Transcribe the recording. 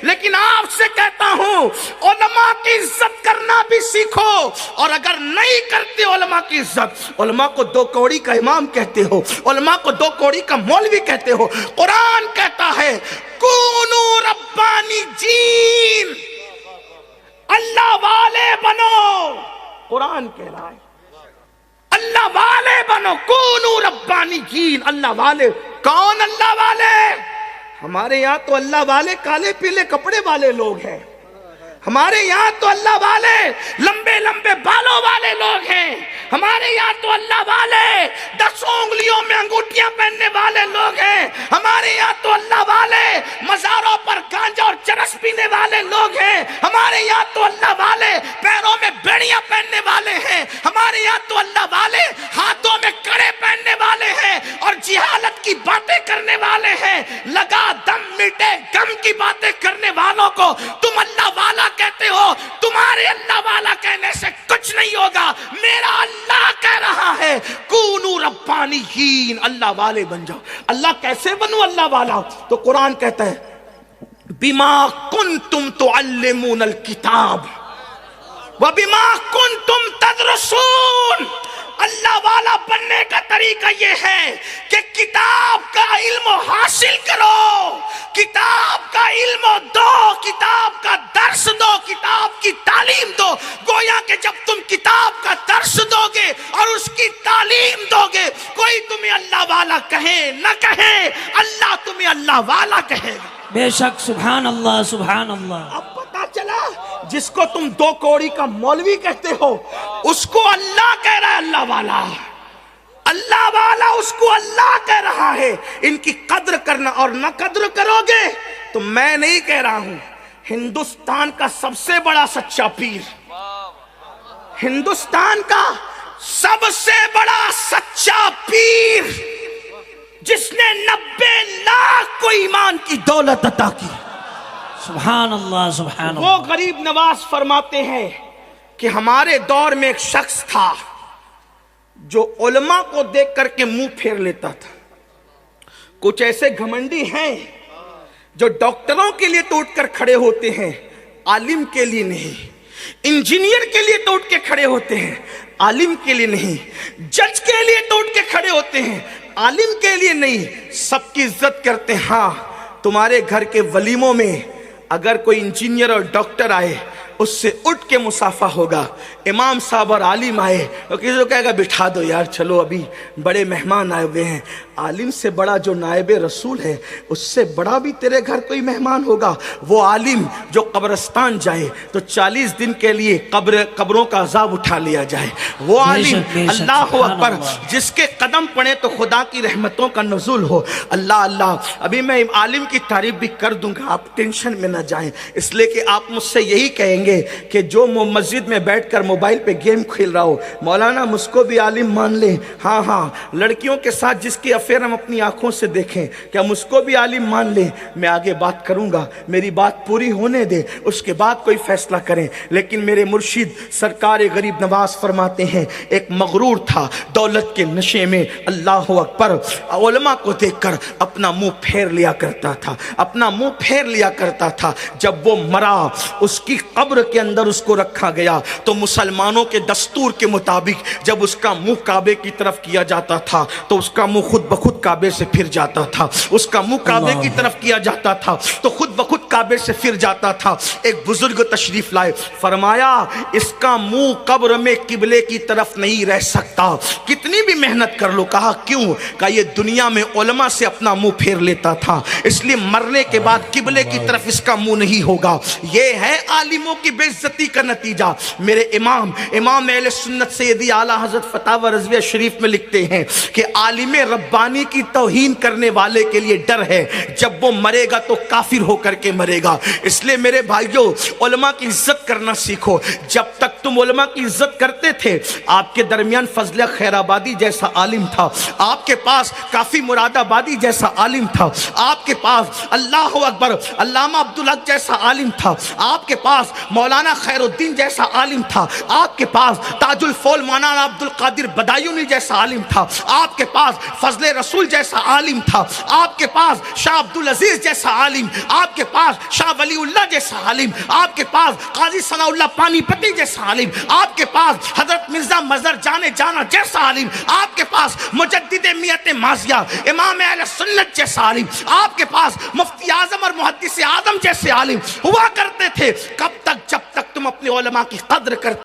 لیکن آپ سے کہتا ہوں علماء کی عزت کرنا بھی سیکھو، اور اگر نہیں کرتے علماء کی عزت، علماء کو دو کوڑی کا امام کہتے ہو، علماء کو دو کوڑی کا مولوی کہتے ہو، قرآن کہتا ہے کونو ربانی جین، اللہ والے بنو، قرآن کہہ رہا ہے اللہ والے بنو، کونو ربانی جین، اللہ والے۔ کون اللہ والے؟ ہمارے یہاں تو اللہ والے کالے پیلے کپڑے والے لوگ ہیں، ہمارے یہاں تو اللہ والے لمبے لمبے بالوں والے لوگ ہیں، ہمارے یہاں تو اللہ والے 10 انگلیوں میں انگوٹھیاں پہننے والے لوگ ہیں، ہمارے یہاں تو اللہ والے مزاروں پر گانجا اور چرس پینے والے لوگ ہیں، ہمارے یہاں تو اللہ والے پیروں میں بیڑیاں پہننے والے ہیں، ہمارے یہاں تو اللہ والے ہاتھوں میں کڑے پہننے والے ہیں اور جہالت کی باتیں کرنے والے ہیں۔ لگا دم مٹے غم کی باتیں کرنے والوں کو تم اللہ والا کہتے ہو، تمہارے اللہ والا کہنے سے کچھ نہیں ہوگا، میرا اللہ کہہ رہا ہے کونو ربانیین، اللہ والے بن جاؤ۔ اللہ کیسے بنو اللہ والا؟ تو قرآن کہتا ہے بما کنتم تعلمون الکتاب وبما کنتم تدرسون۔ اللہ والا بننے کا طریقہ یہ ہے کہ کتاب کا علم حاصل کرو، کتاب کا علم دو، کتاب کا درس دو، کتاب کی تعلیم دو۔ گویا کہ جب تم کتاب کا درس دو گے اور اس کی تعلیم دو گے، کوئی تمہیں اللہ والا کہے نہ کہے، اللہ تمہیں اللہ والا کہے گا۔ بے شک، سبحان اللہ سبحان اللہ۔ اب پتا چلا جس کو تم دو کوڑی کا مولوی کہتے ہو اس کو اللہ کہہ رہا ہے اللہ والا، اللہ والا اس کو اللہ کہہ رہا ہے۔ ان کی قدر کرنا، اور نہ قدر کرو گے تو میں نہیں کہہ رہا ہوں، ہندوستان کا سب سے بڑا سچا پیر، ہندوستان کا سب سے بڑا سچا پیر جس نے 90 لاکھ کو ایمان کی دولت عطا کی، سبحان اللہ سبحان وہ اللہ۔ غریب نواز فرماتے ہیں کہ ہمارے دور میں ایک شخص تھا جو علماء کو دیکھ کر کے منہ پھیر لیتا تھا۔ کچھ ایسے گھمنڈی ہیں جو ڈاکٹروں کے لیے تو اٹھ کر کھڑے ہوتے ہیں، عالم کے لیے نہیں، انجینئر کے لیے تو اٹھ کے کھڑے ہوتے ہیں، عالم کے لیے نہیں، جج کے لیے تو اٹھ کے کھڑے ہوتے ہیں، عالم کے لیے نہیں، سب کی عزت کرتے ہیں۔ ہاں تمہارے گھر کے ولیموں میں اگر کوئی انجینئر اور ڈاکٹر آئے اس سے اٹھ کے مصافحہ ہوگا، امام صاحب اور عالم آئے تو کسی کو کہے گا بٹھا دو یار، چلو ابھی بڑے مہمان آئے ہوئے ہیں۔ عالم سے بڑا جو نائب رسول ہے، اس سے بڑا بھی تیرے گھر کوئی مہمان ہوگا، وہ عالم جو قبرستان جائے تو 40 دن کے لیے قبروں کا عذاب اٹھا لیا جائے، وہ عالم اللہ اکبر جس کے قدم پڑے تو خدا کی رحمتوں کا نزول ہو۔ اللہ اللہ، ابھی میں عالم کی تعریف بھی کر دوں گا، آپ ٹینشن میں نہ جائیں، اس لیے کہ آپ مجھ سے یہی کہیں گے کہ جو مسجد میں بیٹھ کر موبائل پہ گیم کھیل رہا ہو، مولانا مجھ کو بھی عالم مان لیں۔ ہاں ہاں، لڑکیوں کے ساتھ جس کی افیئر ہم اپنی آنکھوں سے دیکھیں، کیا مجھ کو بھی عالم مان لیں؟ میں آگے بات کروں گا، میری بات پوری ہونے دے، اس کے بعد کوئی فیصلہ کریں۔ لیکن میرے مرشد سرکار غریب نواز فرماتے ہیں ایک مغرور تھا دولت کے نشے میں، اللہ اکبر، علماء کو دیکھ کر اپنا منہ پھیر لیا کرتا تھا، اپنا منہ پھیر لیا کرتا تھا۔ جب وہ مرا، اس کی قبر کے اندر اس کو رکھا گیا تو مسلمانوں کے دستور کے مطابق جب اس کا منہ کعبے کی طرف کیا جاتا تھا تو اس کا منہ خود بخود کعبے سے پھر جاتا تھا، اس کا منہ کعبے کی طرف کیا جاتا تھا تو خود بخود کعبے سے پھر جاتا تھا۔ ایک بزرگ تشریف لائے، فرمایا اس کا منہ قبر میں قبلے کی طرف نہیں رہ سکتا، کتنی بھی محنت کر لو۔ کہا کیوں؟ کہا یہ دنیا میں علماء سے اپنا منہ پھیر لیتا تھا، اس لیے مرنے کے بعد قبلے کی طرف اس کا منہ نہیں ہوگا۔ یہ ہے عالموں کی بے عزتی کا نتیجہ۔ میرے امام اہل سنت سیدی اعلیٰ حضرت فتاوی رضویہ شریف میں لکھتے ہیں کہ عالم ربانی کی توہین کرنے والے کے لیے ڈر ہے، جب وہ مرے گا تو کافر ہو کر کے مرے گا۔ اس لیے میرے بھائیوں، علماء کی عزت کرنا سیکھو۔ جب تک تم علماء کی عزت کرتے تھے، آپ کے درمیان فضل خیر آبادی جیسا عالم تھا، آپ کے پاس کافی مراد آبادی جیسا عالم تھا، آپ کے پاس اللہ اکبر علامہ عبدالحق جیسا عالم تھا، آپ کے پاس مولانا خیر الدین جیسا عالم تھا، آپ کے پاس تاج الفول مولانا عبد القادر بدایونی جیسا عالم تھا، آپ کے پاس فضل رسول جیسا عالم تھا، آپ کے پاس شاہ عبدالعزیز جیسا عالم، آپ کے پاس شاہ ولی اللہ جیسا عالم، آپ کے پاس قاضی ثناء اللہ پانی پتی جیسا عالم، آپ کے پاس حضرت مرزا مظہر جانا جیسا عالم، آپ کے پاس مجدد میت ماضیہ امام اہل سنت جیسا عالم، آپ کے پاس مفتی اعظم اور محدث اعظم جیسے عالم ہوا کرتے تھے۔ کب تک؟ جب تک تم اپنے علماء کی قدر کرتے